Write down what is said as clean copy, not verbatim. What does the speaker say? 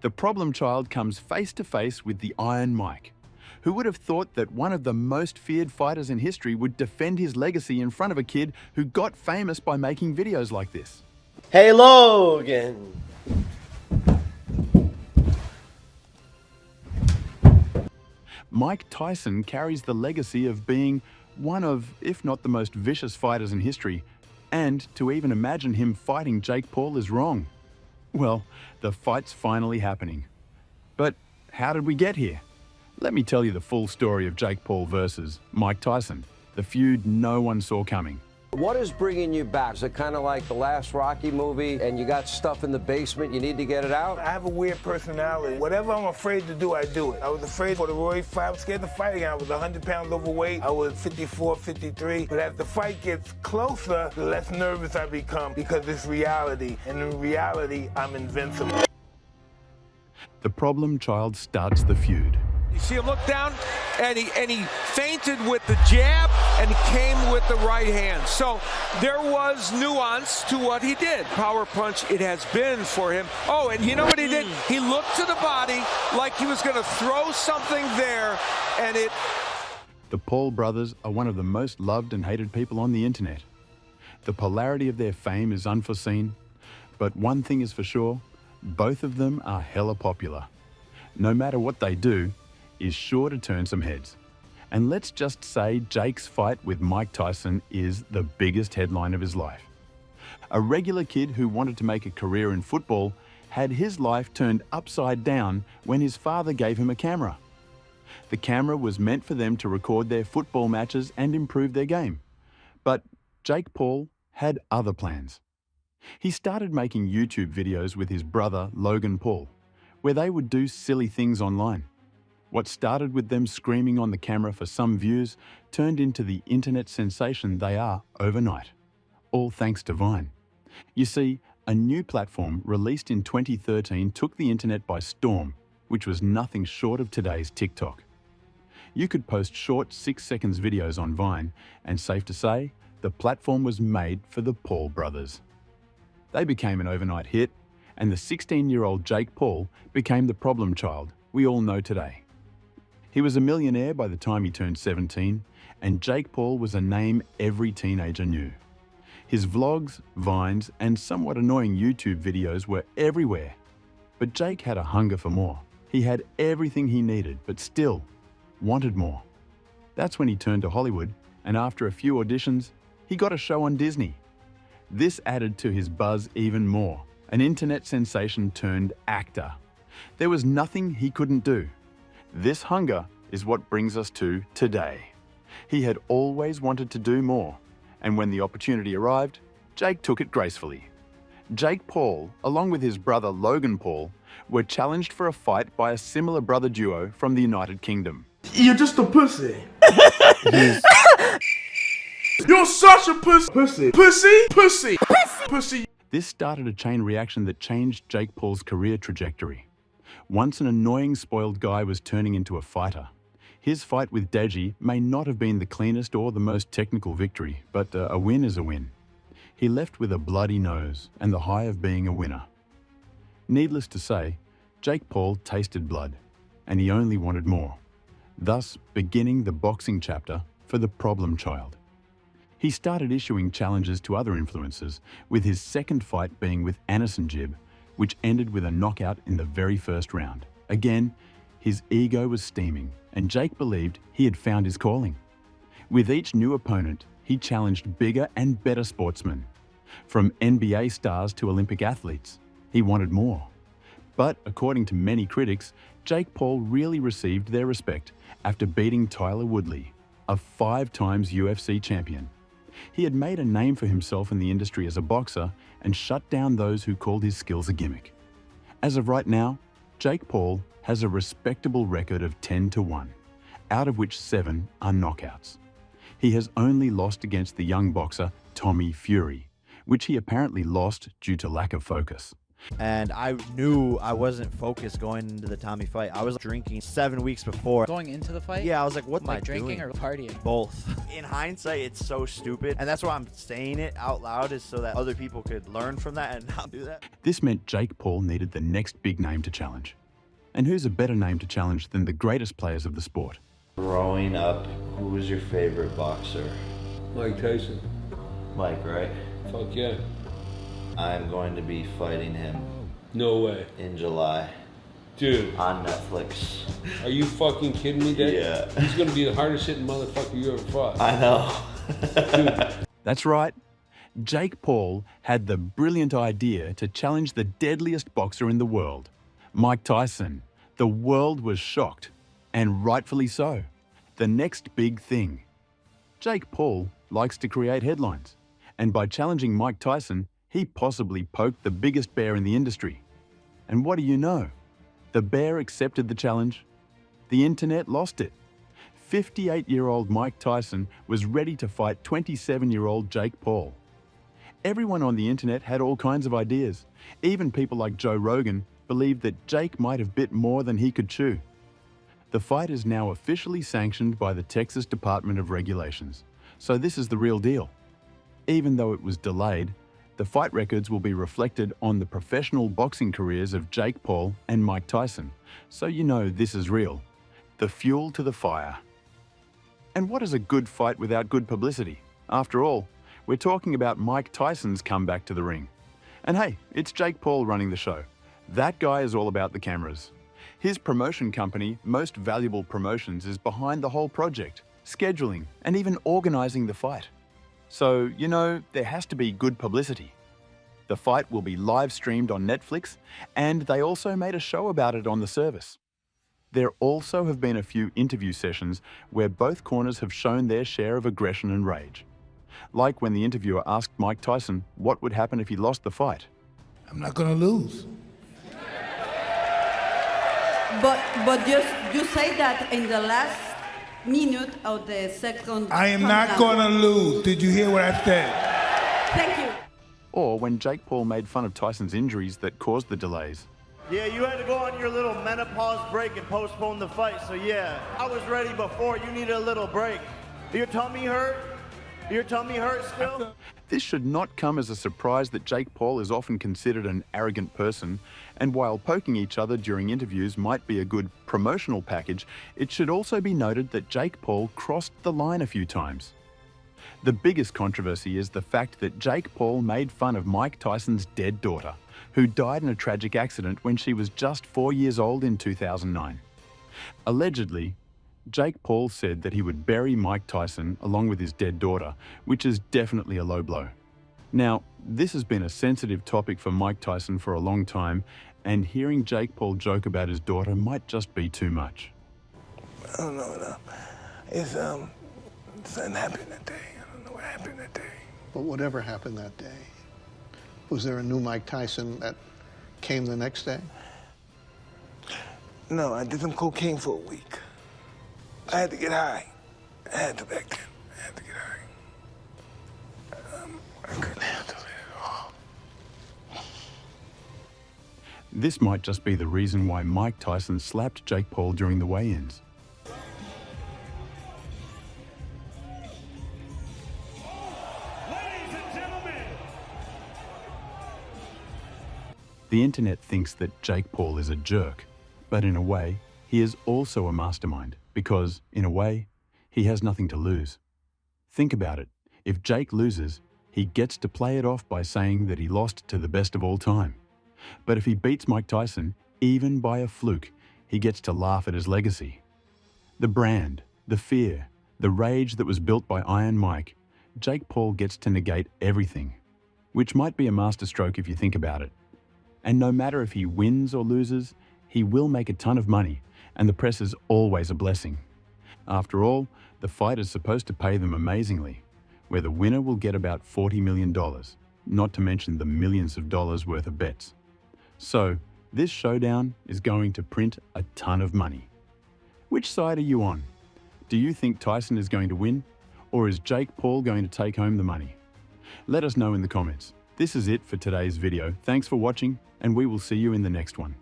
The problem child comes face to face with the Iron Mike. Who would have thought that one of the most feared fighters in history would defend his legacy in front of a kid who got famous by making videos like this? Hey Logan! Mike Tyson carries the legacy of being one of, if not the most vicious fighters in history, and to even imagine him fighting Jake Paul is wrong. Well, the fight's finally happening. But how did we get here? Let me tell you the full story of Jake Paul versus Mike Tyson, the feud no one saw coming. What is bringing you back? Is it kind of like the last Rocky movie and you got stuff in the basement, you need to get it out? I have a weird personality. Whatever I'm afraid to do, I do it. I was afraid for the Roy fight. I was scared to fight again. I was 100 pounds overweight. I was 54, 53. But as the fight gets closer, the less nervous I become because it's reality. And in reality, I'm invincible. The problem child starts the feud. You see him look down, and he feinted with the jab and came with the right hand. So there was nuance to what he did. Power punch, it has been for him. Oh, and you know what he did? He looked to the body like he was going to throw something there, and it... The Paul brothers are one of the most loved and hated people on the internet. The polarity of their fame is unforeseen, but one thing is for sure, both of them are hella popular. No matter what they do, is sure to turn some heads. And let's just say Jake's fight with Mike Tyson is the biggest headline of his life. A regular kid who wanted to make a career in football had his life turned upside down when his father gave him a camera. The camera was meant for them to record their football matches and improve their game. But Jake Paul had other plans. He started making YouTube videos with his brother Logan Paul, where they would do silly things online. What started with them screaming on the camera for some views turned into the internet sensation they are overnight, all thanks to Vine. You see, a new platform released in 2013 took the internet by storm, which was nothing short of today's TikTok. You could post short 6 seconds videos on Vine, and safe to say, the platform was made for the Paul brothers. They became an overnight hit, and the 16-year-old Jake Paul became the problem child we all know today. He was a millionaire by the time he turned 17, and Jake Paul was a name every teenager knew. His vlogs, vines, and somewhat annoying YouTube videos were everywhere. But Jake had a hunger for more. He had everything he needed, but still wanted more. That's when he turned to Hollywood, and after a few auditions, he got a show on Disney. This added to his buzz even more. An internet sensation turned actor. There was nothing he couldn't do. This hunger is what brings us to today. He had always wanted to do more, and when the opportunity arrived, Jake took it gracefully. Jake Paul, along with his brother Logan Paul, were challenged for a fight by a similar brother duo from the United Kingdom. You're just a pussy. You're such a pussy. Pussy. Pussy. Pussy. Pussy. This started a chain reaction that changed Jake Paul's career trajectory. Once an annoying, spoiled guy was turning into a fighter. His fight with Deji may not have been the cleanest or the most technical victory, but a win is a win. He left with a bloody nose and the high of being a winner. Needless to say, Jake Paul tasted blood, and he only wanted more, thus beginning the boxing chapter for the problem child. He started issuing challenges to other influencers, with his second fight being with Anderson Jib, which ended with a knockout in the very first round. Again, his ego was steaming, and Jake believed he had found his calling. With each new opponent, he challenged bigger and better sportsmen. From NBA stars to Olympic athletes, he wanted more. But according to many critics, Jake Paul really received their respect after beating Tyler Woodley, a 5-time UFC champion. He had made a name for himself in the industry as a boxer and shut down those who called his skills a gimmick. As of right now, Jake Paul has a respectable record of 10-1, out of which 7 are knockouts. He has only lost against the young boxer Tommy Fury, which he apparently lost due to lack of focus. And I knew I wasn't focused going into the Tommy fight. I was drinking 7 weeks before. Going into the fight? Yeah, I was like, what am I Like drinking doing? or partying? Both. In hindsight, it's so stupid. And that's why I'm saying it out loud, is so that other people could learn from that and not do that. This meant Jake Paul needed the next big name to challenge. And who's a better name to challenge than the greatest players of the sport? Growing up, who was your favorite boxer? Mike Tyson. Mike, right? Fuck yeah. I'm going to be fighting him No way. in July Dude, on Netflix. are you fucking kidding me, Dad? Yeah. He's gonna be the hardest hitting motherfucker you ever fought. I know. Dude, That's right. Jake Paul had the brilliant idea to challenge the deadliest boxer in the world, Mike Tyson. The world was shocked, and rightfully so. The next big thing. Jake Paul likes to create headlines, and by challenging Mike Tyson, he possibly poked the biggest bear in the industry. And what do you know? The bear accepted the challenge. The internet lost it. 58-year-old Mike Tyson was ready to fight 27-year-old Jake Paul. Everyone on the internet had all kinds of ideas. Even people like Joe Rogan believed that Jake might have bit more than he could chew. The fight is now officially sanctioned by the Texas Department of Regulations, so this is the real deal. Even though it was delayed, the fight records will be reflected on the professional boxing careers of Jake Paul and Mike Tyson, so you know this is real. The fuel to the fire. And what is a good fight without good publicity? After all, we're talking about Mike Tyson's comeback to the ring. And hey, it's Jake Paul running the show. That guy is all about the cameras. His promotion company, Most Valuable Promotions, is behind the whole project, scheduling, and even organizing the fight. So, you know, there has to be good publicity. The fight will be live streamed on Netflix, and they also made a show about it on the service. There also have been a few interview sessions where both corners have shown their share of aggression and rage. Like when the interviewer asked Mike Tyson what would happen if he lost the fight. I'm not gonna lose. But you say that in the last minute of the second. I am not countdown. gonna lose. Did you hear what I said? Thank you. Or when Jake Paul made fun of Tyson's injuries that caused the delays. Yeah, you had to go on your little menopause break and postpone the fight. So yeah, I was ready before. You needed a little break. Your tummy hurt? Your tummy hurt still? This should not come as a surprise that Jake Paul is often considered an arrogant person, and while poking each other during interviews might be a good promotional package, it should also be noted that Jake Paul crossed the line a few times. The biggest controversy is the fact that Jake Paul made fun of Mike Tyson's dead daughter, who died in a tragic accident when she was just 4 years old in 2009. Allegedly, Jake Paul said that he would bury Mike Tyson along with his dead daughter, which is definitely a low blow. Now, this has been a sensitive topic for Mike Tyson for a long time, and hearing Jake Paul joke about his daughter might just be too much. I don't know. No. It's something happened that day. I don't know what happened that day. But whatever happened that day, was there a new Mike Tyson that came the next day? No, I did some cocaine for a week. I had to get high. I had to back then. I had to get high. I couldn't handle it at all. This might just be the reason why Mike Tyson slapped Jake Paul during the weigh-ins. The internet thinks that Jake Paul is a jerk, but in a way, he is also a mastermind because, in a way, he has nothing to lose. Think about it. If Jake loses, he gets to play it off by saying that he lost to the best of all time. But if he beats Mike Tyson, even by a fluke, he gets to laugh at his legacy. The brand, the fear, the rage that was built by Iron Mike, Jake Paul gets to negate everything, which might be a masterstroke if you think about it. And no matter if he wins or loses, he will make a ton of money, and the press is always a blessing. After all, the fight is supposed to pay them amazingly, where the winner will get about $40 million, not to mention the millions of dollars worth of bets. So, this showdown is going to print a ton of money. Which side are you on? Do you think Tyson is going to win, or is Jake Paul going to take home the money? Let us know in the comments. This is it for today's video. Thanks for watching, and we will see you in the next one.